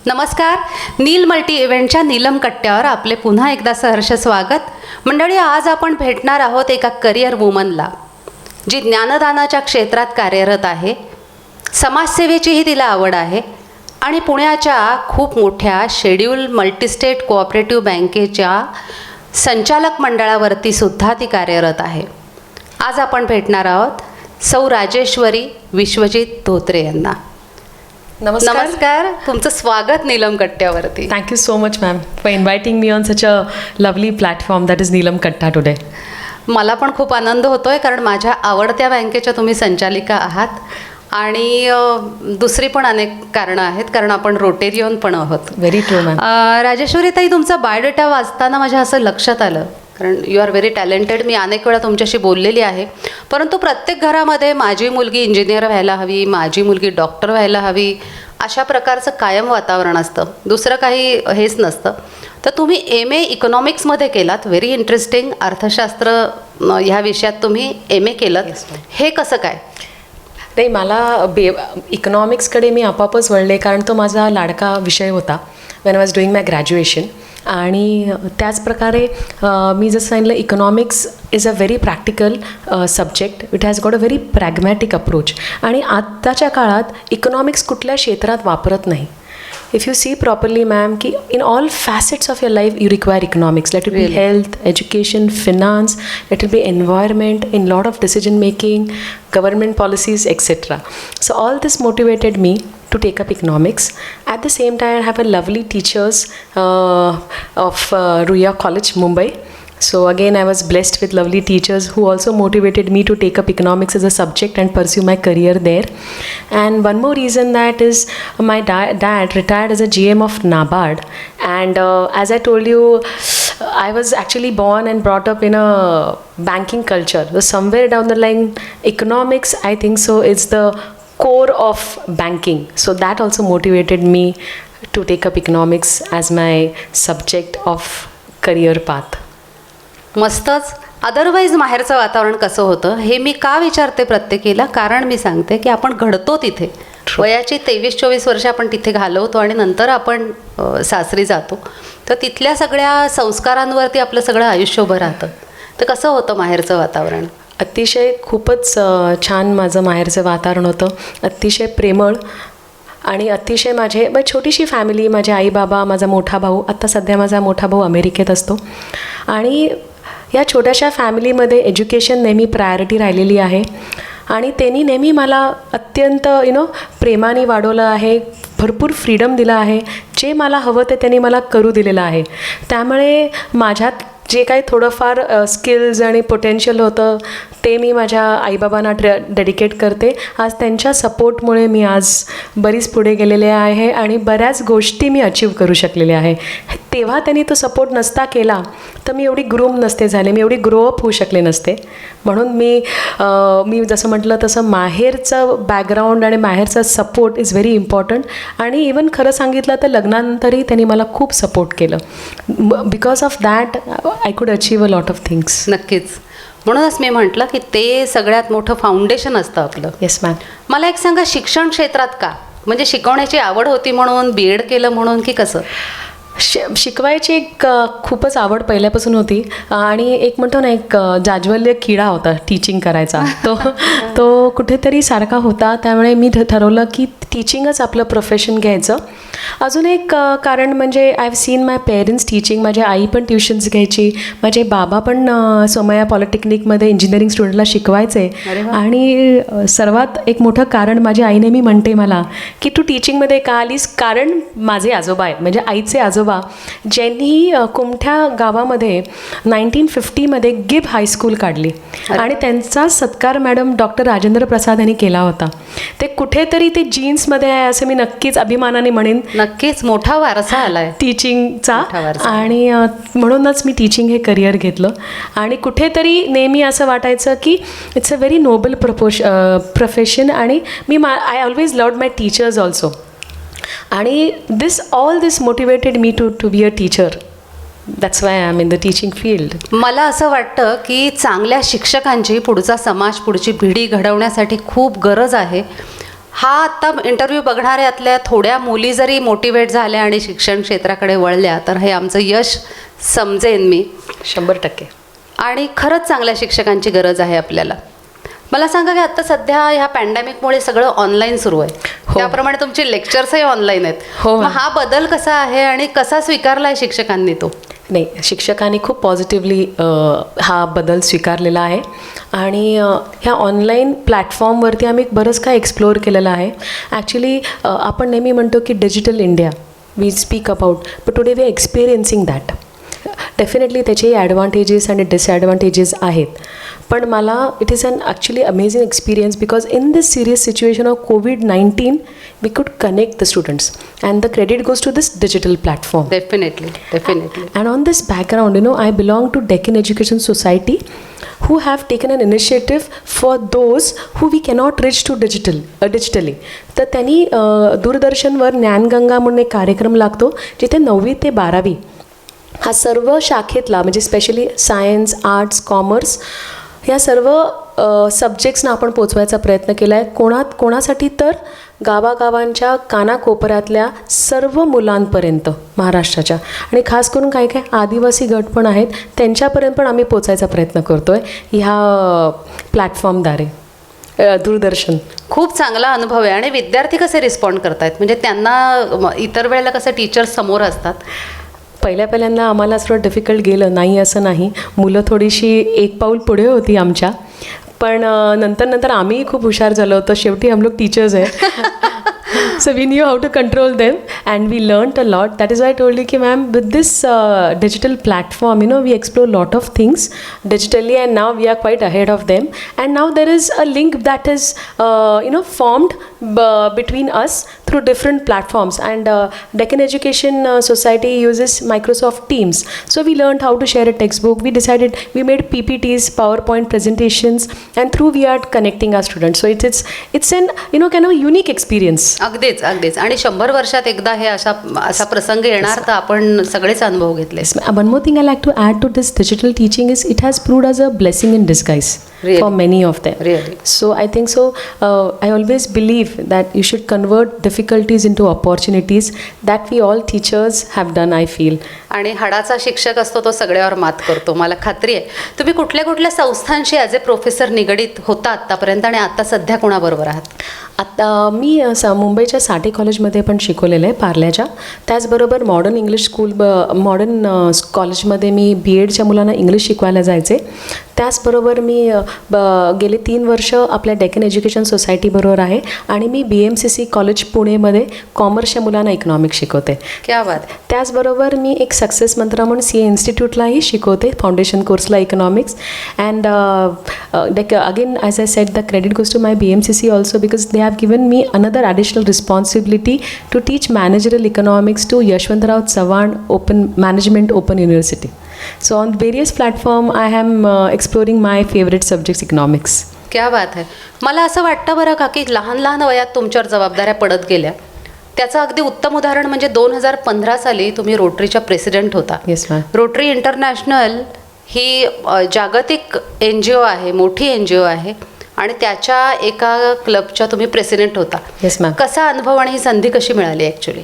नमस्कार. नील मल्टी इव्हेंटच्या नीलम कट्ट्यावर आपले पुन्हा एकदा सहर्ष स्वागत. मंडळी, आज आपण भेटणार आहोत एका करिअर वुमनला जी ज्ञानदानाच्या क्षेत्रात कार्यरत आहे. समाजसेवेचीही तिला आवड आहे आणि पुण्याच्या खूप मोठ्या शेड्यूल मल्टीस्टेट कोऑपरेटिव्ह बँकेच्या संचालक मंडळावरती सुद्धा ती कार्यरत आहे. आज आपण भेटणार आहोत सौ राजेश्वरी विश्वजित धोत्रे यांना. नमस्कार. तुमचं स्वागत Neelam कट्ट्यावरती. Thank you so much, ma'am, for inviting me on such a lovely platform that is Neelam Katta today. मला पण खूप आनंद होतो आहे, कारण माझ्या आवडत्या बँकेच्या तुम्ही संचालिका आहात आणि दुसरी पण अनेक कारणं आहेत, कारण आपण रोटेरियन पण आहोत. Very true, ma'am. राजेश्वरी ताई, तुमचा बायोडेटा वाचताना माझ्या असं लक्षात आलं, कारण यू आर व्हेरी टॅलेंटेड. मी अनेक वेळा तुमच्याशी बोललेली आहे, परंतु प्रत्येक घरामध्ये माझी मुलगी इंजिनियर व्हायला हवी, माझी मुलगी डॉक्टर व्हायला हवी, अशा प्रकारचं कायम वातावरण असतं. दुसरं काही हेच नसतं. तर तुम्ही MA इकॉनॉमिक्समध्ये केलात. Very interesting. अर्थशास्त्र ह्या विषयात तुम्ही MA केलं. हे कसं काय? नाही, मला इकॉनॉमिक्सकडे मी आपापच वळले, कारण तो माझा लाडका विषय होता when I was doing my graduation. आणि त्याच प्रकारे मी जसं सांगितलं, economics is a very practical subject. It has got a very pragmatic approach. आणि आत्ताच्या काळात इकॉनॉमिक्स कुठल्या क्षेत्रात वापरत नाही. If you see properly, ma'am, की in all facets of your life you require economics. Let it be health, education, finance, let it be environment, in lot of decision making, government policies, etc. So all this motivated me to take up economics. At the same time, I have a lovely teachers of Ruya College, Mumbai. So again, I was blessed with lovely teachers who also motivated me to take up economics as a subject and pursue my career there. And one more reason that is my dad retired as a GM of NABARD. And as I told you, I was actually born and brought up in a banking culture. So somewhere down the line, economics, I think so, is the core of banking. So that also motivated me to take up economics as my subject of career path. मस्तच. Otherwise माहेरचं वातावरण कसं होतं हे मी का विचारते प्रत्येकीला, कारण मी सांगते की आपण घडतो तिथे. वयाची 23-24 वर्ष आपण तिथे घालवतो आणि नंतर आपण सासरी जातो. तर तिथल्या सगळ्या संस्कारांवरती आपलं सगळं आयुष्य उभं राहतं. तर कसं होतं माहेरचं वातावरण? अतिशय खूपच छान माझं माहेरचं वातावरण होतं. अतिशय प्रेमळ आणि अतिशय माझे छोटीशी फॅमिली. माझे आई बाबा, माझा मोठा भाऊ. आत्ता सध्या माझा मोठा भाऊ अमेरिकेत असतो. आणि या छोट्याशा फॅमिलीमध्ये एज्युकेशन नेहमी प्रायोरिटी राहिलेली आहे. आणि त्यांनी नेहमी मला अत्यंत प्रेमाने वाढवलं आहे. भरपूर फ्रीडम दिलं आहे. जे मला हवं ते त्यांनी मला करू दिलेलं आहे. त्यामुळे माझ्यात जे काही थोडंफार स्किल्स आणि पोटेन्शियल होतं ते मी माझ्या आईबाबांना डेडिकेट करते. आज त्यांच्या सपोर्टमुळे मी आज बरीच पुढे गेलेले आहे आणि बऱ्याच गोष्टी मी अचीव करू शकलेले आहे. तेव्हा त्यांनी तो सपोर्ट नसता केला तर मी एवढी ग्रूम नसते झाले, मी एवढी ग्रोअप होऊ शकले नसते. म्हणून मी जसं म्हटलं तसं माहेरचं बॅकग्राऊंड आणि माहेरचा सपोर्ट इज व्हेरी इम्पॉर्टंट. आणि इवन खरं सांगितलं तर लग्नानंतरही त्यांनी मला खूप सपोर्ट केलं. Because of that I could achieve a lot of things. नक्कीच. म्हणूनच मी म्हटलं की ते सगळ्यात मोठं फाउंडेशन असतं आपलं. Yes ma'am. मला एक सांगा, शिक्षण क्षेत्रात का? म्हणजे शिकवण्याची आवड होती म्हणून, BEd केलं म्हणून, की कसं? शिकवायची एक खूपच आवड पहिल्यापासून होती. आणि एक म्हणतो ना, एक जाज्वल्य किडा होता टीचिंग करायचा. तो कुठेतरी सारखा होता. त्यामुळे मी ठरवलं की टीचिंगच आपलं प्रोफेशन घ्यायचं. अजून एक कारण म्हणजे I have seen my parents teaching. माझी आई पण ट्युशन्स घ्यायची. माझे बाबा पण सोमय्या पॉलिटेक्निकमध्ये इंजिनिअरिंग स्टुडंटला शिकवायचे. आणि सर्वात एक मोठं कारण माझी आई नेहमी म्हणते मला की तू टीचिंगमध्ये का आलीस, कारण माझे आजोबा आहेत, म्हणजे आईचे आजोबा, ज्यांनी कुमठ्या गावामध्ये 1950मध्ये गिब हायस्कूल काढली. आणि त्यांचा सत्कार मॅडम डॉक्टर राजेंद्र प्रसाद यांनी केला होता. ते कुठेतरी ते जीन्समध्ये आहे असं मी नक्कीच अभिमानाने म्हणेन. नक्कीच मोठा वारसा आलाय टीचिंगचा. आणि म्हणूनच मी टीचिंग हे करिअर घेतलं. आणि कुठेतरी नेहमी असं वाटायचं की it's a very noble profession. आणि I always loved my teachers also. आणि all this motivated me to be a teacher. That's why I am in the teaching field. मला असं वाटतं की चांगल्या शिक्षकांची पुढचा समाज, पुढची पिढी घडवण्यासाठी खूप गरज आहे. हा आत्ता इंटरव्ह्यू बघणाऱ्यातल्या थोड्या मुली जरी मोटिवेट झाल्या आणि शिक्षण क्षेत्राकडे वळल्या तर हे आमचं यश समजेन मी. 100%. आणि खरंच चांगल्या शिक्षकांची गरज आहे आपल्याला. मला सांगा की आत्ता सध्या ह्या पॅन्डेमिकमुळे सगळं ऑनलाईन सुरू आहे. त्याप्रमाणे तुमचे लेक्चर्सही ऑनलाईन आहेत. हो. मग हा बदल कसा आहे आणि कसा स्वीकारला आहे शिक्षकांनी तो? नाही, शिक्षकांनी खूप पॉझिटिव्हली हा बदल स्वीकारलेला आहे आणि ह्या ऑनलाईन प्लॅटफॉर्मवरती आम्ही बरंच काय एक्सप्लोअर केलेलं आहे. ॲक्च्युली आपण नेहमी म्हणतो की digital India we speak about, but today we are experiencing that. Definitely त्याचे ॲडव्हान्टेजेस आणि डिसॲडव्हान्टेजेस आहेत, पण मला it is an actually amazing experience because in this serious situation of COVID-19 we could connect the students and the credit goes to this digital platform. Definitely. And on this background, I belong to Deccan Education Society who have taken an initiative for those who we cannot reach to digitally. तर त्यांनी दूरदर्शनवर ज्ञानगंगा म्हणून एक कार्यक्रम लागतो जिथे 9वी ते 12वी हा सर्व शाखेतला म्हणजे स्पेशली सायन्स, आर्ट्स, कॉमर्स ह्या सर्व सब्जेक्ट्सना आपण पोचवायचा प्रयत्न केला आहे. कोणासाठी तर गावागावांच्या कानाकोपऱ्यातल्या सर्व मुलांपर्यंत महाराष्ट्राच्या, आणि खास करून काही आदिवासी गट पण आहेत त्यांच्यापर्यंत पण आम्ही पोचायचा प्रयत्न करतो आहे ह्या प्लॅटफॉर्मद्वारे. दूरदर्शन खूप चांगला अनुभव आहे. आणि विद्यार्थी कसे रिस्पॉन्ड करतायत? म्हणजे त्यांना इतर वेळेला कसं टीचर्स समोर असतात, पहिल्यांदा आम्हाला थोडं डिफिकल्ट गेलं नाही असं नाही, मुलं थोडीशी एक पाऊल पुढे होती आमच्या, पण नंतर आम्ही खूप हुशार झालो होतो. शेवटी हम लोग टीचर्स आहे. So we knew how to control them and we learned a lot. That is why I told you ki ma'am, with this digital platform, we explore a lot of things digitally and now we are quite ahead of them. And now there is a link that is formed between us through different platforms. And Deccan Education Society uses Microsoft Teams. So we learned how to share a textbook. We made PPTs, PowerPoint presentations, and through we are connecting our students. So it's an kind of a unique experience. अगदीच. आणि 100 वर्षात एकदा हे असा प्रसंग येणार तर आपण सगळेच अनुभव घेतले. One more thing I like to add to this digital teaching is it has proved as a blessing in disguise. Really? For many of them. Really? So I think so. I always believe that you should convert difficulties into opportunities. That we all teachers have done, I feel. आणि हाडाचा शिक्षक असतो तो सगळ्यावर मात करतो, मला खात्री आहे. तुम्ही कुठल्या संस्थांशी ॲज ए प्रोफेसर निगडीत होता आत्तापर्यंत आणि आता सध्या कोणाबरोबर आहात? आता मी मुंबईच्या साठे कॉलेजमध्ये पण शिकवलेलं आहे पार्ल्याच्या. त्याचबरोबर मॉडर्न इंग्लिश स्कूल मॉडर्न कॉलेजमध्ये मी BEdच्या मुलांना इंग्लिश शिकवायला जायचे. त्याचबरोबर मी गेले 3 वर्ष आपल्या डेक्कन एज्युकेशन सोसायटीबरोबर आहे आणि मी BMCC कॉलेज पुणेमध्ये कॉमर्सच्या मुलांना इकॉनॉमिक्स शिकवते. क्या बात. त्याचबरोबर मी एक सक्सेस मंत्रा म्हणून CA इन्स्टिट्यूटलाही शिकवते, फाउंडेशन कोर्सला economics. And again as I said the credit goes to my BMCC also because they have given me another additional responsibility to teach managerial economics to Yashwantrao Chavan Management Open University. So on various platform I am exploring my favorite subjects economics. क्या बात है. मला असं वाटतं बरं का की लहान वयात तुमच्यावर जबाबदाऱ्या पडत गेल्या. त्याचं अगदी उत्तम उदाहरण म्हणजे 2015 साली तुम्ही रोटरीच्या प्रेसिडेंट होता. Yes ma'am. रोटरी इंटरनॅशनल ही जागतिक NGO आहे, मोठी NGO आहे आणि त्याच्या एका क्लबच्या तुम्ही प्रेसिडेंट होता. Yes ma'am. कसा अनुभव आणि ही संधी कशी मिळाली ॲक्च्युली?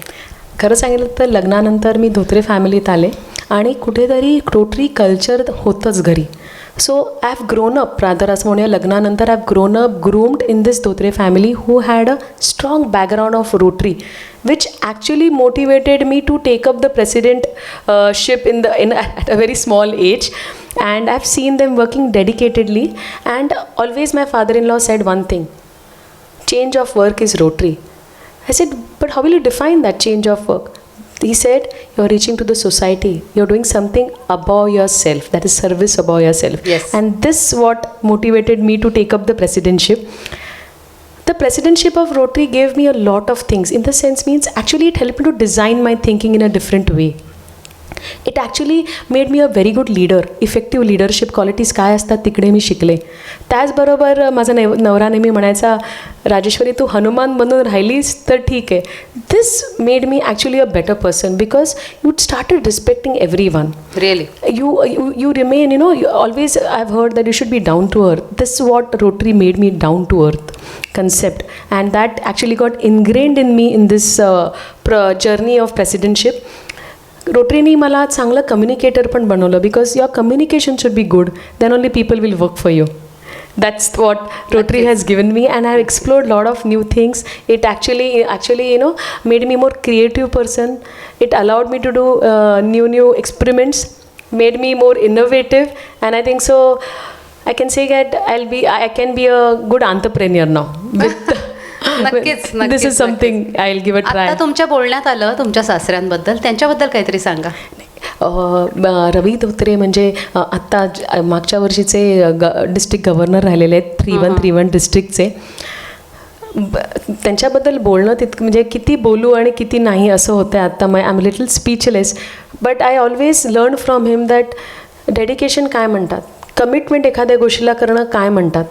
खरं सांगितलं तर लग्नानंतर मी धोत्रे फॅमिलीत आले आणि कुठेतरी रोटरी कल्चर होतंच घरी. So I have grown up rather असं म्हणूया, लग्नानंतर I have grown up groomed in this Dhotre family who had a strong background of rotary which actually motivated me to take up the presidentship at a very small age. And I've seen them working dedicatedly, and always my father-in-law said one thing: change of work is Rotary. I said, but how will you define that change of work? He said, you're reaching to the society, you're doing something above yourself, that is service above yourself. Yes. And this what motivated me to take up the presidentship. The presidentship of Rotary gave me a lot of things. In the sense means actually it helped me to design my thinking in a different way. It actually made me a very good leader. Effective leadership qualities काय असतात तिकडे मी शिकले. त्याचबरोबर माझा नवरा नेहमी म्हणायचा, राजेश्वरी तू हनुमान बनून राहिलीस तर ठीक आहे. This made me actually a better person because you started respecting everyone. Really You remain, you always, I've heard that you should be down to earth. This is what Rotary made me down to earth concept, and that actually got ingrained in me in this journey of presidentship. रोटरीनी मला चांगलं communicator पण बनवलं because your communication should be good, then only people will work for you. That's what Rotary has given me, and I've explored a lot of new things. It actually made me more creative person. It allowed me to do new experiments, made me more innovative, and I think so I can say that I can be a good entrepreneur now. नक्कीच This is something I'll give a try. आता तुमच्या बोलण्यात आलं तुमच्या सासऱ्यांबद्दल, त्यांच्याबद्दल काहीतरी सांगा. रवी धोत्रे म्हणजे आत्ता मागच्या वर्षीचे डिस्ट्रिक्ट गव्हर्नर राहिलेले आहेत 3131 डिस्ट्रिक्टचे. त्यांच्याबद्दल बोलणं तितकं म्हणजे किती बोलू आणि किती नाही असं होतं आहे आत्ता. I am little speechless, but I always learn from him that dedication काय म्हणतात, कमिटमेंट एखाद्या गोष्टीला करणं काय म्हणतात.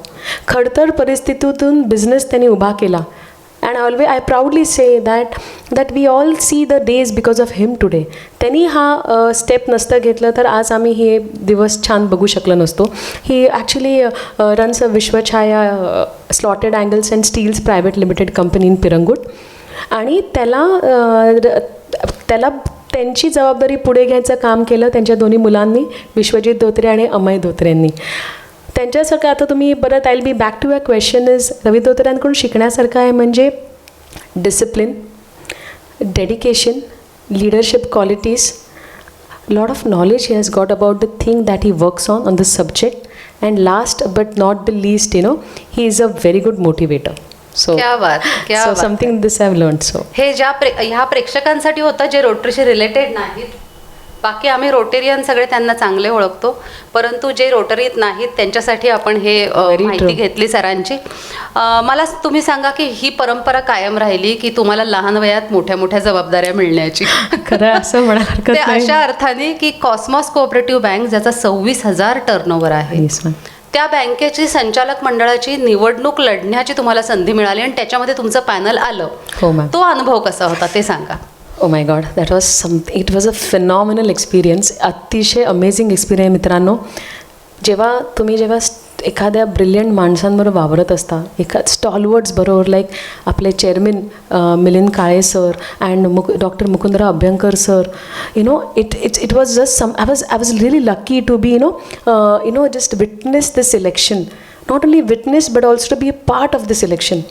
खडतर परिस्थितीतून बिझनेस त्यांनी उभा केला. And I proudly say that we all see the days because of him today. त्यांनी हा स्टेप नसतं घेतलं तर आज आम्ही हे दिवस छान बघू शकलो नसतो. He actually runs a Vishwachhaya slotted angles and steels private limited company in Pirangut. आणि त्याला त्यांची जबाबदारी पुढे घ्यायचं काम केलं त्यांच्या दोन्ही मुलांनी, विश्वजित धोत्रे आणि अमय धोत्रेंनी. त्यांच्यासारखं आता तुम्ही परत I will be back to a question is Ravi धोत्र्यांकडून शिकण्यासारखं आहे म्हणजे discipline, dedication, leadership qualities, lot of knowledge he has got about the thing that he works on the subject, and last but not the least he is a very good motivator. So something this I have learn. So हे ह्या प्रेक्षकांसाठी होतं जे रोटरीशी related नाहीत. बाकी आम्ही Rotarian सगळे त्यांना चांगले ओळखतो, परंतु जे रोटरीत नाहीत त्यांच्यासाठी आपण हे माहिती घेतली सरांची. मला तुम्ही सांगा की ही परंपरा कायम राहिली की तुम्हाला लहान वयात मोठ्या मोठ्या जबाबदाऱ्या मिळण्याची? खरं असं म्हणा हरकत ते नाही. अशा अर्थाने की कॉस्मॉस कोऑपरेटिव्ह बँक ज्याचा 26,000 टर्नओव्हर आहे, त्या बँकेची संचालक मंडळाची निवडणूक लढण्याची तुम्हाला संधी मिळाली आणि त्याच्यामध्ये तुमचं पॅनल आलं. हो मॅम. तो अनुभव कसा होता ते सांगा. Oh my God, that was it was a phenomenal experience. अतिशय अमेझिंग एक्सपिरियन्स मित्रांनो. जेव्हा एखाद्या ब्रिलियंट माणसांबरोबर वावरत असता, स्टॉलवर्ड्स बरोबर लाईक आपले chairman Milind Kale sir and doctor Mukundrao Abhyankar sir, it was just I was really lucky to be just witness this election. Not only witness but also to be a part of this election.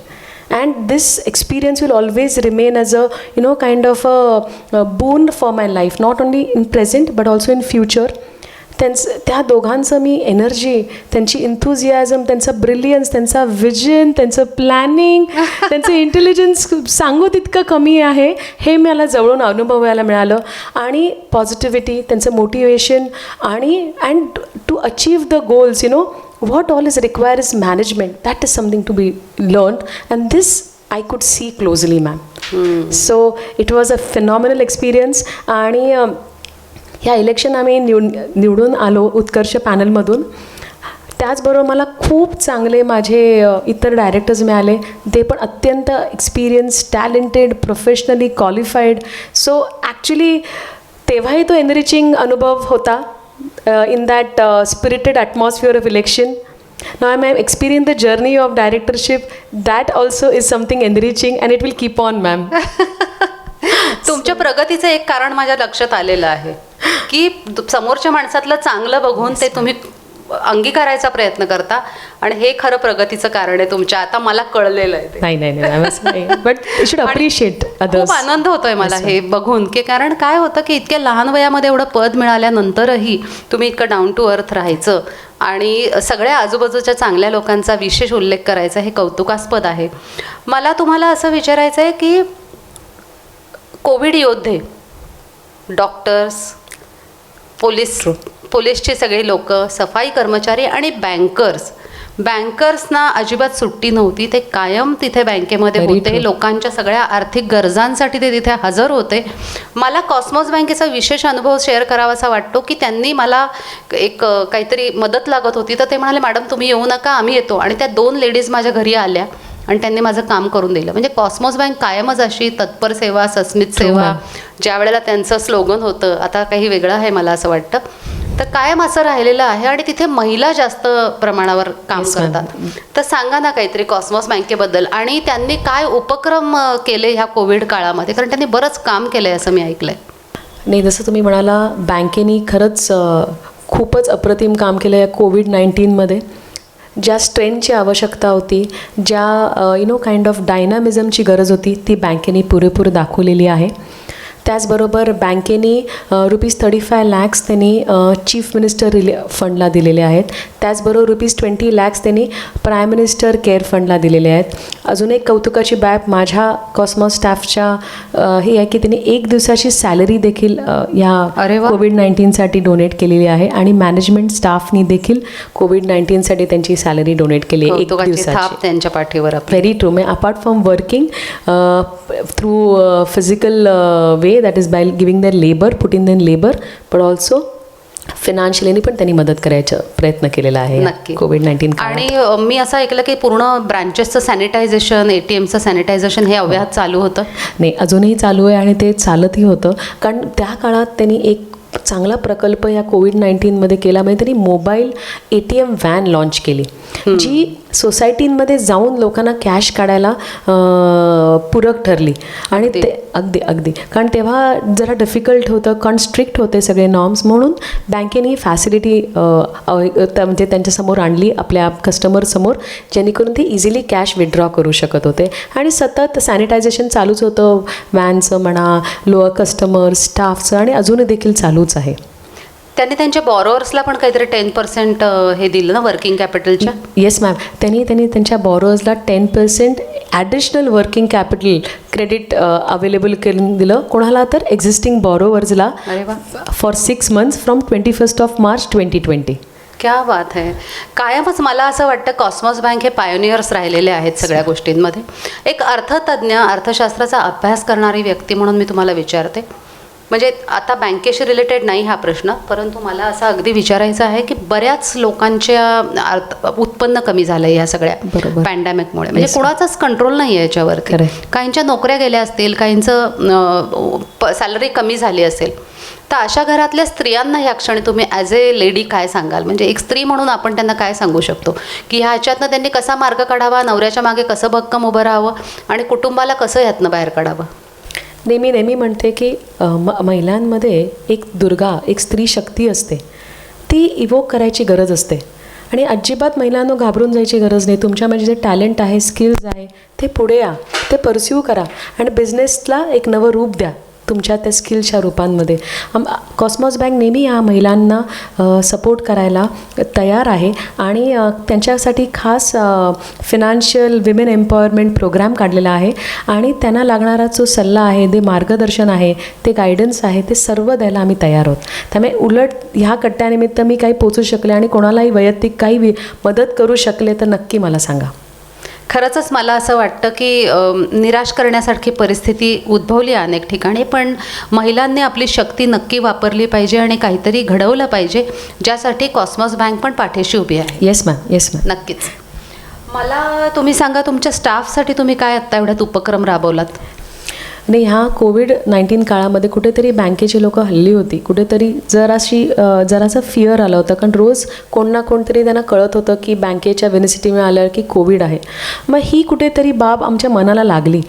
And this experience will always remain as a kind of a boon for my life, not only in present but also in future. त्या दोघांचं मी energy, त्यांची इन्थुझियाझम, त्यांचा brilliance, त्यांचा vision, त्यांचं planning, त्यांचं intelligence सांगू तितकं कमी आहे हे मला जवळून अनुभवायला मिळालं. आणि पॉझिटिव्हिटी, त्यांचं मोटिवेशन आणि and to achieve the goals what all is required is management. That is something to be learned, and this I could see closely, ma'am. So it was a phenomenal experience. आणि ह्या election आम्ही निवडून आलो उत्कर्ष पॅनलमधून. त्याचबरोबर मला खूप चांगले माझे इतर डायरेक्टर्स मिळाले. ते पण अत्यंत experience, talented, professionally qualified. So actually तेव्हाही तो एनरिचिंग अनुभव होता. In that spirited atmosphere of election. Now I'm experiencing the journey of directorship. That also is something enriching and it will keep on, ma'am. तुमच्या प्रगतीचं एक कारण माझ्या लक्षात आलेलं आहे की समोरच्या माणसातलं चांगलं बघून ते तुम्ही अंगीकारायचा प्रयत्न करता आणि हे खरं प्रगतीचं कारण आहे तुमच्या. आता मला कळलेलं आहे. नाही but you should appreciate others. खूप आनंद होतोय मला हे बघून की कारण काय होतं की इतक्या लहान वयामध्ये एवढं पद मिळाल्यानंतरही तुम्ही इतकं डाऊन टू अर्थ राहायचं आणि सगळ्या आजूबाजूच्या चांगल्या लोकांचा विशेष उल्लेख करायचा हे कौतुकास्पद आहे. मला तुम्हाला असं विचारायचं आहे की कोविड योद्धे, डॉक्टर्स, पोलीसचे सगळे लोक, सफाई कर्मचारी आणि बँकर्स, बँकर्सना अजिबात सुट्टी नव्हती. ते कायम तिथे बँकेमध्ये Very होते. true. लोकांच्या सगळ्या आर्थिक गरजांसाठी ते तिथे हजर होते. मला कॉस्मॉस बँकेचा विशेष अनुभव शेअर करावासा वाटतो की त्यांनी मला एक काहीतरी मदत लागत होती, तर ते म्हणाले, मॅडम तुम्ही येऊ नका, आम्ही येतो. आणि त्या 2 लेडीज माझ्या घरी आल्या आणि त्यांनी माझं काम करून दिलं. म्हणजे कॉस्मॉस बँक कायमच अशी तत्पर सेवा, सस्मित सेवा, ज्या वेळेला त्यांचं स्लोगन होतं, आता काही वेगळं आहे मला असं वाटतं, तर कायम असं राहिलेलं आहे. आणि तिथे महिला जास्त प्रमाणावर काम Yes, ma'am. करतात. तर सांगा ना काहीतरी कॉस्मॉस बँकेबद्दल आणि त्यांनी काय उपक्रम केले ह्या कोविड काळामध्ये, कारण त्यांनी बरंच काम केलंय असं मी ऐकलंय. नाही, जसं तुम्ही म्हणाला, बँकेने खरंच खूपच अप्रतिम काम केलं आहे कोविड-19मध्ये. ज्या स्ट्रेंथची आवश्यकता होती, ज्या काइंड ऑफ डायनामिझमची गरज होती, ती बँकेने पुरेपूर दाखवलेली आहे. त्याचबरोबर बँकेने ₹35 lakhs त्यांनी चीफ मिनिस्टर फंडला दिलेले आहेत. त्याचबरोबर ₹20 lakhs त्यांनी प्राईम मिनिस्टर केअर फंडला दिलेले आहेत. अजून एक कौतुकाची बाब माझ्या कॉस्मॉस स्टाफच्या ही आहे की त्यांनी 1 दिवसाची सॅलरी देखील अरे या वा. कोविड-19साठी डोनेट केलेली आहे. आणि मॅनेजमेंट स्टाफनी देखील कोविड-19साठी त्यांची सॅलरी डोनेट केली आहे 1 कौतुकाची दिवसाची. थाप त्यांच्या पाठीवर आपली. Very true. Apart from working through physical way, that is by giving their labor, putting their labor, but also financially पण त्यांनी मदत करायचा प्रयत्न केलेला आहे नक्की. कोविड-19 काळात. आणि मी असं ऐकलं की पूर्ण ब्रांचेसचं सॅनिटायझेशन, ATMचं सॅनिटायझेशन हे अव्याहत चालू होतं. नाही, अजूनही चालू आहे आणि ते चालतही होतं. कारण त्या काळात त्यांनी एक चांगला प्रकल्प या कोविड-19मध्ये केला. म्हणजे त्यांनी मोबाईल ATM व्हॅन लॉन्च केली, जी सोसायटींमध्ये जाऊन लोकांना कॅश काढायला पूरक ठरली. आणि ते अगदी कारण तेव्हा जरा डिफिकल्ट होतं, कारण स्ट्रिक्ट होते सगळे नॉर्म्स, म्हणून बँकेने ही फॅसिलिटी म्हणजे त्यांच्यासमोर आणली आपल्या कस्टमरसमोर, जेणेकरून ते इझिली कॅश विथड्रॉ करू शकत होते. आणि सतत सॅनिटायझेशन चालूच होतं, व्हॅनचं म्हणा, कस्टमर स्टाफचं, आणि अजूनही देखील चालूच आहे. त्यांनी त्यांच्या बॉरोअर्सला पण काहीतरी 10% हे दिलं ना वर्किंग कॅपिटलच्या. येस मॅम, त्यांनी त्यांच्या बॉरोअर्सला 10% additional working capital credit available करून दिलं. कोणाला तर एक्झिस्टिंग बॉरोवर्सला अरे वा. For 6 months from 21 March 2020. क्या बात आहे. कायमच मला असं वाटतं कॉस्मॉस बँक हे पायोनियर्स राहिलेले आहेत सगळ्या गोष्टींमध्ये. एक अर्थतज्ञ, अर्थशास्त्राचा अभ्यास करणारी व्यक्ती म्हणून मी तुम्हाला विचारते, म्हणजे आता बँकेशी रिलेटेड नाही हा प्रश्न, परंतु मला असं अगदी विचारायचं आहे की बऱ्याच लोकांच्या उत्पन्न कमी झालं आहे या सगळ्या पॅन्डेमिकमुळे. म्हणजे कुणाचाच कंट्रोल नाही आहे याच्यावरती. काहींच्या नोकऱ्या गेल्या असतील, काहींचं सॅलरी कमी झाली असेल. तर अशा घरातल्या स्त्रियांना ह्या क्षणी तुम्ही ॲज ए लेडी काय सांगाल? म्हणजे एक स्त्री म्हणून आपण त्यांना काय सांगू शकतो की ह्याच्यातनं त्यांनी कसा मार्ग काढावा, नवऱ्याच्या मागे कसं भक्कम उभं राहावं आणि कुटुंबाला कसं ह्यातनं बाहेर काढावं? नेहमी म्हणते की महिलांमध्ये एक दुर्गा, एक स्त्री शक्ती असते, ती इव्होक करायची गरज असते. आणि अजिबात महिलांना घाबरून जायची गरज नाही. तुमच्यामध्ये जे टॅलेंट आहे, स्किल्स आहे, ते पुढे या, ते परस्यू करा आणि बिझनेसला एक नवं रूप द्या तुमच्या त्या स्किलच्या रूपांमध्ये. कॉस्मॉस बँक नेहमी या महिलांना सपोर्ट करायला तयार आहे आणि त्यांच्यासाठी खास फिनान्शियल विमेन एम्पॉवरमेंट प्रोग्राम काढलेला आहे. आणि त्यांना लागणारा जो सल्ला आहे, ते मार्गदर्शन आहे, ते गायडन्स आहे, ते सर्व द्यायला आम्ही तयार आहोत. त्यामुळे उलट ह्या कट्ट्यानिमित्त मी काही पोचू शकले आणि कोणालाही वैयक्तिक काही मदत करू शकले तर नक्की मला सांगा. खरंच मला असं वाटतं की निराश करण्यासारखी परिस्थिती उद्भवली आहे अनेक ठिकाणी, पण महिलांनी आपली शक्ती नक्की वापरली पाहिजे आणि काहीतरी घडवलं पाहिजे, ज्यासाठी कॉस्मॉस बँक पण पाठीशी उभी आहे. Yes ma'am, yes ma'am. नक्कीच. मला तुम्ही सांगा, तुमच्या स्टाफसाठी तुम्ही काय आत्ता एवढ्यात उपक्रम राबवलात? नाही, ह्या कोविड-19 काळामध्ये कुठेतरी बँकेची लोकं हल्ली होती, कुठेतरी जरासं फिअर आलं होतं. कारण रोज कोण ना कोणतरी त्यांना कळत होतं की बँकेच्या व्हिजिटिंगमध्ये आल्यावर की कोविड आहे. मग ही कुठेतरी बाब आमच्या मनाला लागली.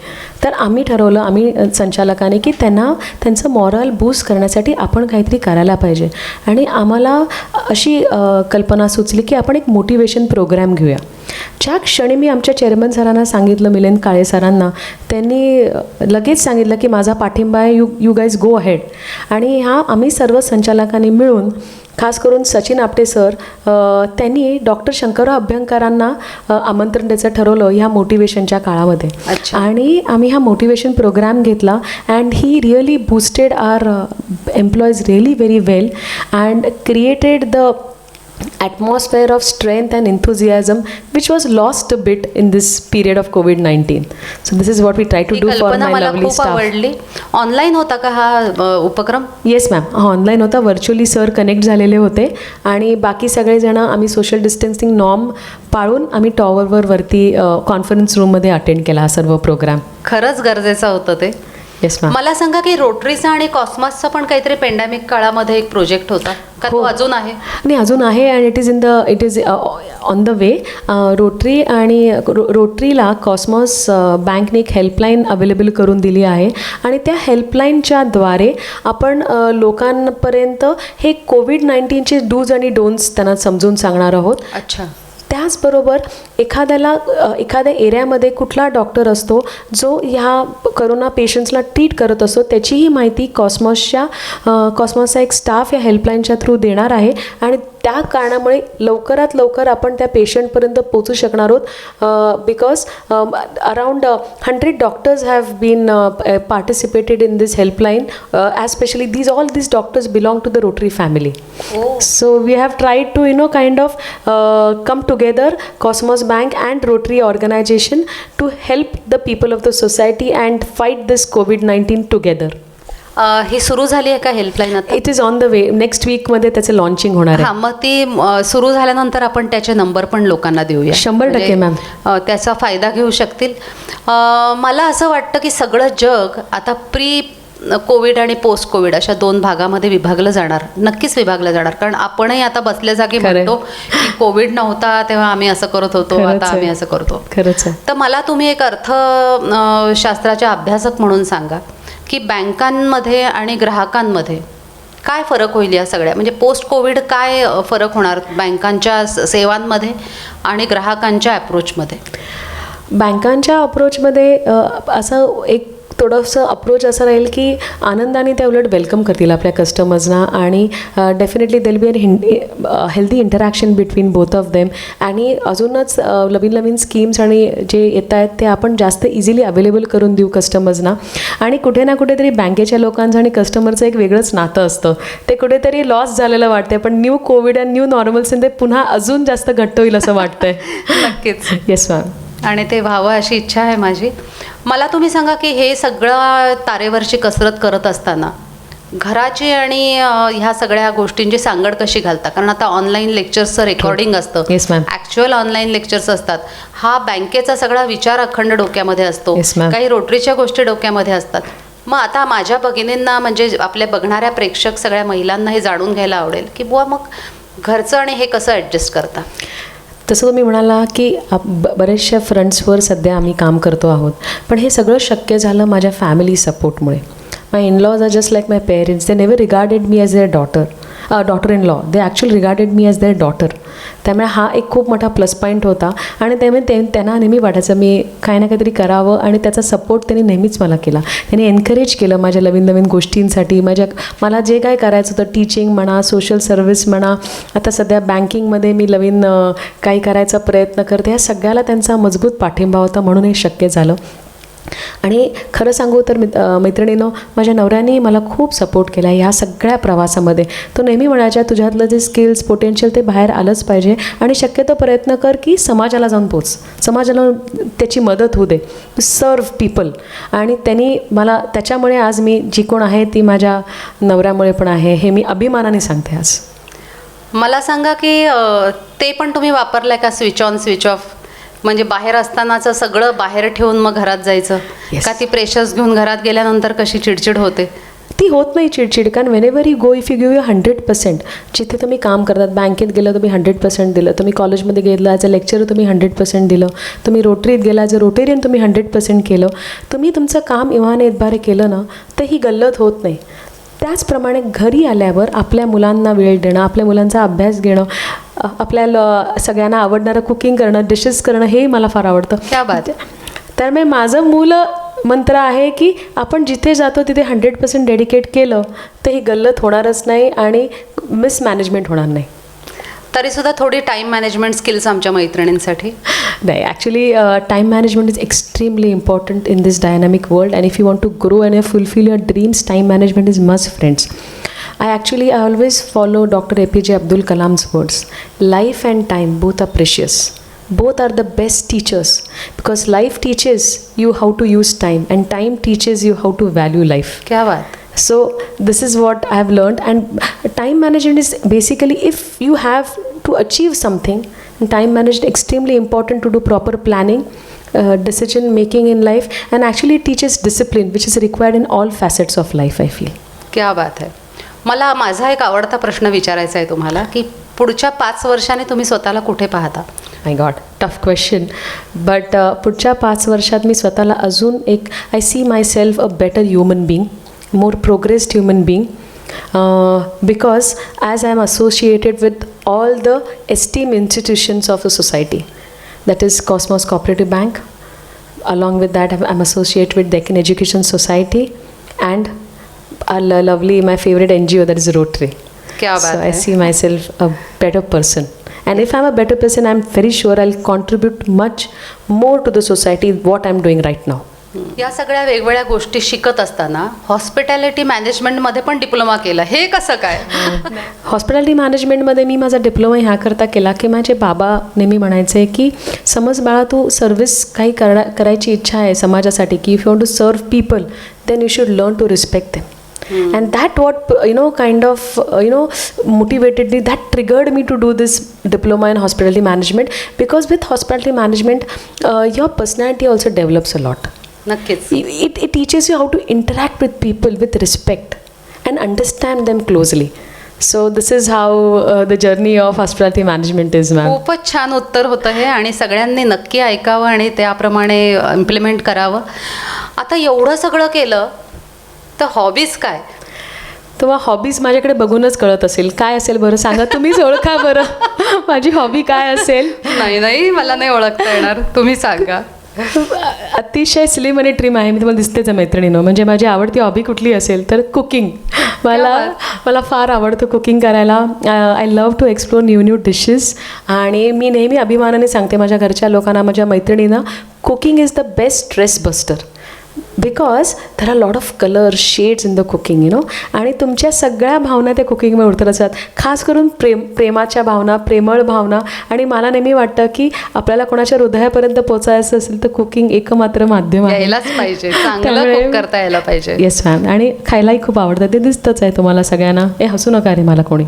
तर आम्ही ठरवलं, आम्ही संचालकाने, की त्यांचं मॉरल बूस्ट करण्यासाठी आपण काहीतरी करायला पाहिजे. आणि आम्हाला अशी कल्पना सुचली की आपण एक मोटिवेशन प्रोग्राम घेऊया. ज्या क्षणी मी आमच्या चेअरमन सरांना सांगितलं, मिलिंद काळे सरांना, त्यांनी लगेच सांगितलं की माझा पाठिंबा आहे, यू गाईज गो अहेड. आणि आम्ही सर्व संचालकांनी मिळून, खास करून सचिन आपटे सर, त्यांनी डॉक्टर शंकरराव अभ्यंकरांना आमंत्रण द्यायचं ठरवलं ह्या मोटिवेशनच्या काळामध्ये. आणि आम्ही हा मोटिवेशन प्रोग्राम घेतला and he really boosted our employees really very well and created the atmosphere of strength and enthusiasm which was lost a bit in this period of COVID-19. So this is what we try to he do for कल्पना my मला lovely खूप staff. आवडली. Online होता का हा उपक्रम? Yes ma'am, हा online होता. व्हर्च्युअली सर कनेक्ट झालेले होते आणि बाकी सगळेजण आम्ही सोशल डिस्टन्सिंग नॉर्म पाळून आम्ही टॉवरवर वरती कॉन्फरन्स रूममध्ये अटेंड केला हा सर्व प्रोग्राम. खरंच गरजेचं होतं ते. Yes ma'am. मला सांगा की रोटरीचा आणि कॉस्मॉसचा पण काहीतरी पेंडेमिक काळामध्ये एक प्रोजेक्ट होता का, तो हो. अजून आहे? नाही, अजून आहे and it is on the way. Rotary आणि रोटरीला कॉस्मॉस बँकने एक हेल्पलाईन अवेलेबल करून दिली आहे आणि त्या हेल्पलाईनच्याद्वारे आपण लोकांपर्यंत हे कोविड-19चे डूज आणि डोंट्स त्यांना समजून सांगणार आहोत. अच्छा. त्याचबरोबर एखाद्या एरियामध्ये कुठला डॉक्टर असतो जो ह्या करोना पेशंट्सला ट्रीट करत असतो त्याचीही माहिती कॉस्मॉसचा एक स्टाफ या हेल्पलाईनच्या थ्रू देणार आहे आणि त्या कारणामुळे लवकरात लवकर आपण त्या पेशंटपर्यंत पोचू शकणार आहोत. Because around 100 doctors have been participated in this helpline. As specially all these doctors belong to the Rotary family. So we have tried to kind of come together, Cosmos Bank and Rotary organization, to help the people of the society and fight this COVID-19 together. ही सुरू झाली आहे का helpline आता? It is on the way. Next वीकमध्ये त्याचं launching होणार आहे. हां, मग ती सुरू झाल्यानंतर आपण त्याचे नंबर पण लोकांना देऊया. 100% मॅम. त्याचा फायदा घेऊ शकतील. मला असं वाटतं की सगळं जग आता प्री कोविड आणि पोस्ट कोविड अशा 2 भागामध्ये विभागलं जाणार, नक्कीच विभागलं जाणार. कारण आपणही आता बसल्या जागी म्हणतो की कोविड नव्हता तेव्हा आम्ही असं करत होतो, आता आम्ही असं करतो. खरंच आहे. तर मला तुम्ही एक अर्थशास्त्राचे अभ्यासक म्हणून सांगा की बँकांमध्ये आणि ग्राहकांमध्ये काय फरक होईल या सगळ्या, म्हणजे पोस्ट कोविड काय फरक होणार बँकांच्या सेवांमध्ये आणि ग्राहकांच्या अप्रोचमध्ये? बँकांच्या अप्रोचमध्ये असं एक थोडंसं अप्रोच असं राहील की आनंदाने त्या उलट वेलकम करतील आपल्या कस्टमर्सना आणि डेफिनेटली देल be healthy interaction between both of them. आणि अजूनच नवीन स्कीम्स आणि जे येत आहेत ते आपण जास्त इझिली अवेलेबल करून देऊ कस्टमर्सना. आणि कुठे ना कुठेतरी बँकेच्या लोकांचं आणि कस्टमरचं एक वेगळंच नातं असतं, ते कुठेतरी लॉस झालेलं वाटते. पण न्यू कोविड आणि न्यू नॉर्मल्स ते पुन्हा अजून जास्त घट्ट होईल असं वाटतंय. नक्कीच. Yes ma'am. आणि ते व्हावं अशी इच्छा आहे माझी. मला तुम्ही सांगा की हे सगळं तारेवरची कसरत करत असताना घराची आणि ह्या सगळ्या गोष्टींची सांगड कशी घालता? कारण आता ऑनलाईन लेक्चर्सचं रेकॉर्डिंग असतं, yes ma'am. Actual online lectures असतात. हा बँकेचा सगळा विचार अखंड डोक्यामध्ये असतो, Yes, ma'am. काही रोटरीच्या गोष्टी डोक्यामध्ये असतात. मग आता माझ्या भगिनींना म्हणजे आपल्या बघणाऱ्या प्रेक्षक सगळ्या महिलांना हे जाणून घ्यायला आवडेल की बुवा मग घरचं आणि हे कसं ॲडजस्ट करता? तसं तुम्ही म्हणाला की बऱ्याचशा फ्रंट्सवर सध्या आम्ही काम करतो आहोत, पण हे सगळं शक्य झालं माझ्या फॅमिली सपोर्टमुळे. My in-laws are just like my parents. They never regarded me as their daughter in law. They actually regarded me as their daughter. त्यामुळे हा एक खूप मोठा प्लस पॉईंट होता आणि त्यामुळे त्यांना नेहमी वाटायचं मी काही ना काहीतरी करावं आणि त्याचा सपोर्ट त्यांनी नेहमीच मला केला. त्यांनी एनकरेज केलं माझ्या नवीन गोष्टींसाठी. मला जे काय करायचं होतं, टीचिंग म्हणा, सोशल सर्व्हिस म्हणा, आता सध्या बँकिंगमध्ये मी नवीन काही करायचा प्रयत्न करते, ह्या सगळ्याला त्यांचा मजबूत पाठिंबा होता, म्हणून हे शक्य झालं. आणि खरं सांगू तर मैत्रिणीनं माझ्या नवऱ्याने मला खूप सपोर्ट केला ह्या सगळ्या प्रवासामध्ये. तो नेहमी म्हणायचा तुझ्यातलं जे स्किल्स पोटेन्शियल ते बाहेर आलंच पाहिजे आणि शक्यतो प्रयत्न कर की समाजाला जाऊन पोच, समाजाला त्याची मदत होऊ दे, सर्व पीपल. आणि त्यांनी मला त्याच्यामुळे आज मी जी कोण आहे ती माझ्या नवऱ्यामुळे पण आहे, हे मी अभिमानाने सांगते आज. मला सांगा की ते पण तुम्ही वापरलं आहे का, स्विच ऑन स्विच ऑफ? म्हणजे बाहेर असतानाचं सगळं बाहेर ठेवून मग घरात जायचं का? ती प्रेशर्स घेऊन घरात गेल्यानंतर कशी चिडचिड होते? ती होत नाही चिडचिड, कारण whenever you go, if you give you 100%. जिथे तुम्ही काम करतात, बँकेत गेलं तुम्ही 100% दिलं, तुम्ही कॉलेजमध्ये गेलं ॲज अ लेक्चर तुम्ही 100% दिलं, तुम्ही रोटरीत गेला ॲज अ रोटेरियन तुम्ही 100% केलं, तुम्ही तुमचं काम इवाने एतबारे केलं ना, तर ही गल्लत होत नाही. त्याचप्रमाणे घरी आल्यावर आपल्या मुलांना वेळ देणं, आपल्या मुलांचा अभ्यास घेणं, आपल्याला सगळ्यांना आवडणारं कुकिंग करणं, डिशेस करणं, हे मला फार आवडतं. क्या बात. त्यामुळे माझं मूल मंत्र आहे की आपण जिथे जातो तिथे 100% डेडिकेट केलं तर ही गल्लत होणारच नाही आणि मिसमॅनेजमेंट होणार नाही. तरीसुद्धा थोडी टाईम मॅनेजमेंट स्किल्स आमच्या मैत्रिणींसाठी? नाही, actually time management is extremely important in this dynamic world and if you want to grow and fulfil your dreams, time management is must friends. I always follow Dr. APJ Abdul Kalam's words. Life and time both are precious. Both are the best teachers because life teaches you how to use time and time teaches you how to value life. क्या बात. So this is what I have learned, and time management is basically if you have to achieve something, time management extremely important to do proper planning, decision making in life, and actually it teaches discipline which is required in all facets of life, I feel. क्या बात आहे. मला माझा एक आवडता प्रश्न विचारायचा आहे तुम्हाला की पुढच्या 5 वर्षांनी तुम्ही स्वतःला कुठे पाहता? My God, tough question. But पुढच्या 5 वर्षात मी स्वतःला अजून एक I see myself a better human being, more progressed human being, because as I am associated with all the esteem institutions of the society. That is Cosmos Cooperative Bank. Along with that, I'm associated with Deccan Education Society and a lovely, my favorite NGO, that is Rotary. क्या बात So I है. see myself a better person. And if I'm a better person, I'm very sure I'll contribute much more to the society what I'm doing right now. या सगळ्या वेगवेगळ्या गोष्टी शिकत असताना hospitality मॅनेजमेंटमध्ये पण डिप्लोमा केला, हे कसं काय? हॉस्पिटॅलिटी मॅनेजमेंटमध्ये मी माझा डिप्लोमा ह्याकरता केला की माझे बाबा नेहमी म्हणायचे की समज बाळा तू सर्व्हिस काही करायची इच्छा आहे समाजासाठी की if you want to serve people then you should learn to respect them. And that what kind of motivated me, that triggered me to do this diploma in hospitality management, because with hospitality management your personality also develops a lot. नक्कीच. It teaches you how to interact with people with respect and understand them closely. So this is how the journey of hospitality management is, ma'am. खूपच छान उत्तर होतं हे आणि सगळ्यांनी नक्की ऐकावं आणि त्याप्रमाणे इम्प्लिमेंट करावं. आता एवढं सगळं केलं तर हॉबीज काय? तेव्हा हॉबीज माझ्याकडे बघूनच कळत असेल. काय असेल बरं सांगा, तुम्हीच ओळखा बरं माझी हॉबी काय असेल. नाही मला नाही ओळखता येणार, तुम्ही सांगा. अतिशय स्लिम आणि ट्रिम आहे मी, तुम्हाला दिसतेच आहे मैत्रिणीनं. म्हणजे माझी आवडती हॉबी कुठली असेल तर कुकिंग. मला फार आवडतं कुकिंग करायला. I love to explore new dishes. आणि मी नेहमी अभिमानाने सांगते माझ्या घरच्या लोकांना, माझ्या मैत्रिणींना, cooking is the best stress buster. Because there are lot of colour shades in the cooking आणि तुमच्या सगळ्या भावना त्या कुकिंगमध्ये उतरत असतात. खास करून प्रेमाच्या भावना, प्रेमळ भावना. आणि मला नेहमी वाटतं की आपल्याला कोणाच्या हृदयापर्यंत पोचायचं असेल तर कुकिंग एकमात्र माध्यम आहे. यायलाच पाहिजे, चांगलं कुक करता यायला पाहिजे. Yes ma'am. आणि खायलाही खूप आवडतं, ते दिसतंच आहे तुम्हाला सगळ्यांना. हे हसू नका रे मला कोणी.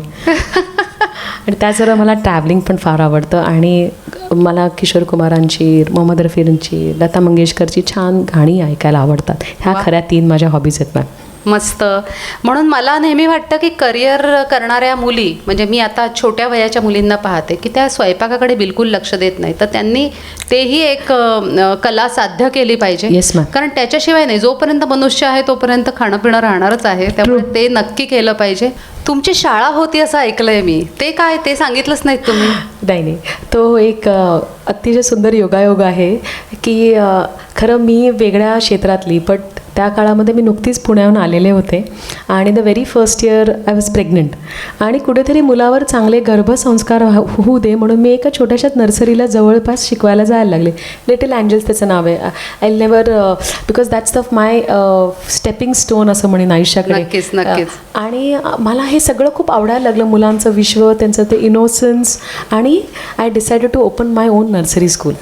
आणि त्याचबरोबर मला ट्रॅव्हलिंग पण फार आवडतं आणि मला किशोर कुमारांची, मोहम्मद रफींची, लता मंगेशकरची छान गाणी ऐकायला आवडतात. ह्या खऱ्या 3 माझ्या हॉबीज आहेत मॅम. मस्त. म्हणून मला नेहमी वाटतं की करिअर करणाऱ्या मुली, म्हणजे मी आता छोट्या वयाच्या मुलींना पाहते की त्या स्वयंपाकाकडे बिलकुल लक्ष देत नाही, तर त्यांनी तेही एक कला साध्य केली पाहिजे. Yes ma'am. कारण त्याच्याशिवाय नाही, जोपर्यंत मनुष्य आहे तोपर्यंत खाणं पिणं राहणारच आहे, त्यामुळे ते नक्की केलं पाहिजे. तुमची शाळा होती असं ऐकलंय मी, ते काय, ते सांगितलंच नाहीत तुम्ही? नाही, तो एक अतिशय सुंदर योगायोग आहे की खरं मी वेगळ्या क्षेत्रातली, पण त्या काळामध्ये मी नुकतीच पुण्याहून आलेले होते आणि the very first year I was pregnant. आणि कुठेतरी मुलावर चांगले गर्भसंस्कार होऊ दे म्हणून मी एका छोट्याशा नर्सरीला जवळपास शिकवायला जायला लागले. लिटिल अँजल्स त्याचं नाव आहे. I never, because that's the my stepping stone असं म्हणेन आयुष्याकडे. नक्कीच नक्कीच. आणि मला हे सगळं खूप आवडायला लागलं, मुलांचं विश्व, त्यांचं ते इनोसन्स. आणि I decided to open my own nursery school.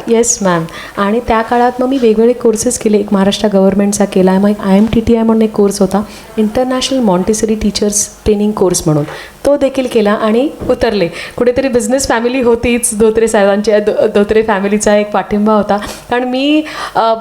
Yes ma'am. आणि त्या काळात मग मी वेगवेगळे कोर्सेस केले. एक महाराष्ट्र गव्हर्नमेंटचा केला आहे, मग IMTTI म्हणून एक कोर्स होता, international Montessori teachers training course म्हणून, तो देखील केला. आणि उतरले. कुठेतरी बिझनेस फॅमिली होतीच, धोत्रे साहेबांच्या, धोत्रे फॅमिलीचा एक पाठिंबा होता. कारण मी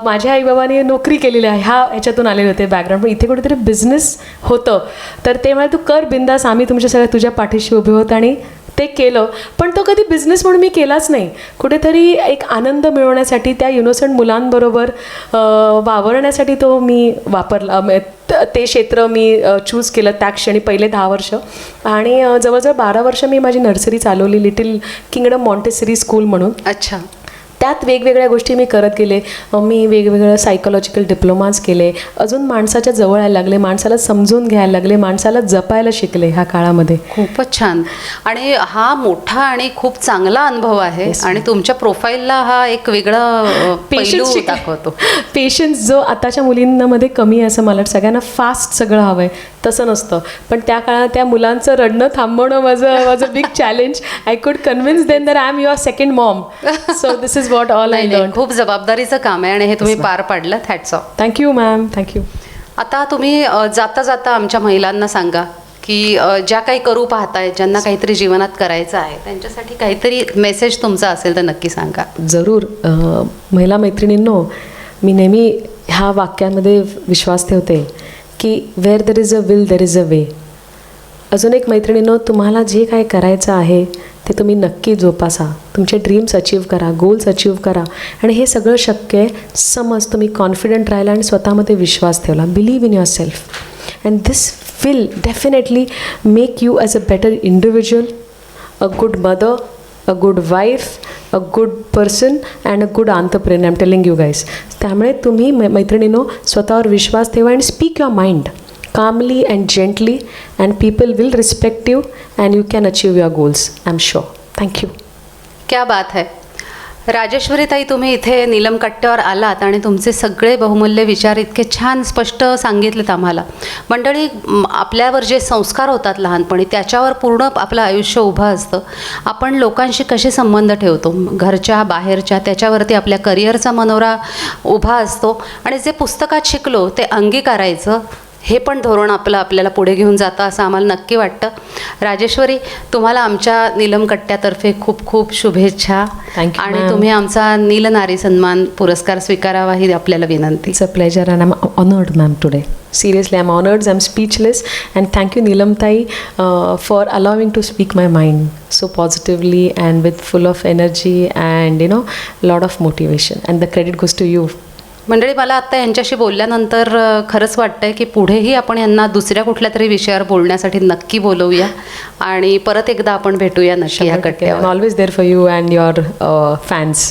माझ्या आईबाबांनी नोकरी केलेली आहे, ह्याच्यातून आलेले होते बॅकग्राऊंड, पण इथे कुठेतरी बिझनेस होतं. तर ते मला तू कर बिंदास, आम्ही तुमच्या सगळ्या तुझ्या पाठीशी उभे होत. आणि ते केलं. पण तो कधी बिझनेस म्हणून मी केलाच नाही. कुठेतरी एक आनंद मिळवण्यासाठी, त्या इनोसंट मुलांबरोबर वावरण्यासाठी तो मी वापरला. ते क्षेत्र मी चूज केलं त्या क्षणी, पहिले 10 वर्ष. आणि जवळजवळ 12 वर्ष मी माझी नर्सरी चालवली, लिटिल किंगडम मॉन्टेसरी स्कूल म्हणून. अच्छा. त्यात वेगवेगळ्या गोष्टी मी करत गेले. मी वेगवेगळ्या सायकोलॉजिकल डिप्लोमाज केले. अजून माणसाच्या जवळ यायला लागले, माणसाला समजून घ्यायला लागले, माणसाला जपायला शिकले ह्या काळामध्ये. खूपच छान. आणि हा मोठा आणि खूप चांगला अनुभव आहे. आणि तुमच्या प्रोफाईलला हा एक वेगळा पैलू दाखवतो. पेशन्स जो आताच्या मुलींमध्ये कमी आहे असं मला, सगळ्यांना फास्ट सगळं हवं आहे. तसं नसतं. पण त्या काळात त्या मुलांचं रडणं थांबवणं माझं big challenge. I could convince them that I am your second Maugham. So this is what all I learn. खूप जबाबदारीचं काम आहे आणि हे तुम्ही पार पाडलं. Hats off. Thank you ma'am, thank you. आता तुम्ही जाता जाता आमच्या महिलांना सांगा की ज्या काही करू पाहताय, ज्यांना काहीतरी जीवनात करायचं आहे, त्यांच्यासाठी काहीतरी मेसेज तुमचा असेल तर नक्की सांगा. जरूर. महिला मैत्रिणींनो, मी नेहमी ह्या वाक्यांमध्ये विश्वास ठेवते की where there is a will there is a way. अजून एक मैत्रिणींनो, तुम्हाला जे काय करायचं आहे ते तुम्ही नक्की जोपासा. तुमचे ड्रीम्स अचीव करा, गोल्स अचीव करा. आणि हे सगळं शक्य आहे समज तुम्ही कॉन्फिडंट राहिला आणि स्वतःमध्ये विश्वास ठेवला. Believe in your self. And this will definitely make you as a better individual, a good mother, a good wife, a good person and a good entrepreneur. I'm telling you guys. त्यामुळे तुम्ही मैत्रिणींनो स्वतःवर विश्वास ठेवा and speak your mind calmly and gently and people will respect you and you can achieve your goals. I'm sure. Thank you. क्या बात है. राजेश्वरी ताई, तुम्ही इथे नीलम कट्ट्यावर आलात आणि तुमचे सगळे बहुमूल्य विचार इतके छान स्पष्ट सांगितलेत आम्हाला. मंडळी, आपल्यावर जे संस्कार होतात लहानपणी त्याच्यावर पूर्ण आपलं आयुष्य उभं असतं. आपण लोकांशी कसे संबंध ठेवतो, घरच्या बाहेरच्या, त्याच्यावरती आपल्या करिअरचा मनोरा उभा असतो. आणि जे पुस्तकात शिकलो ते अंगीकारायचं, हे पण धोरण आपल्याला पुढे घेऊन जातं असं आम्हाला नक्की वाटतं. राजेश्वरी, तुम्हाला आमच्या नीलम कट्ट्यातर्फे खूप खूप शुभेच्छा. Thank you, आणि ma'am. तुम्ही आमचा नीलनारी सन्मान पुरस्कार स्वीकारावा ही आपल्याला विनंती. It's a pleasure and I'm honored, ma'am, today. Seriously, I'm honored. I'm speechless. And thank you, Neelam Tai, for allowing to speak my mind so positively and with full of energy and, lot of motivation. And the credit goes to you. मंडळी, मला आत्ता यांच्याशी बोलल्यानंतर खरंच वाटतंय की पुढेही आपण यांना दुसऱ्या कुठल्या तरी विषयावर बोलण्यासाठी नक्की बोलवूया आणि परत एकदा आपण भेटूया नक्की या I'm कट्ट्यावर. always there for you and your fans.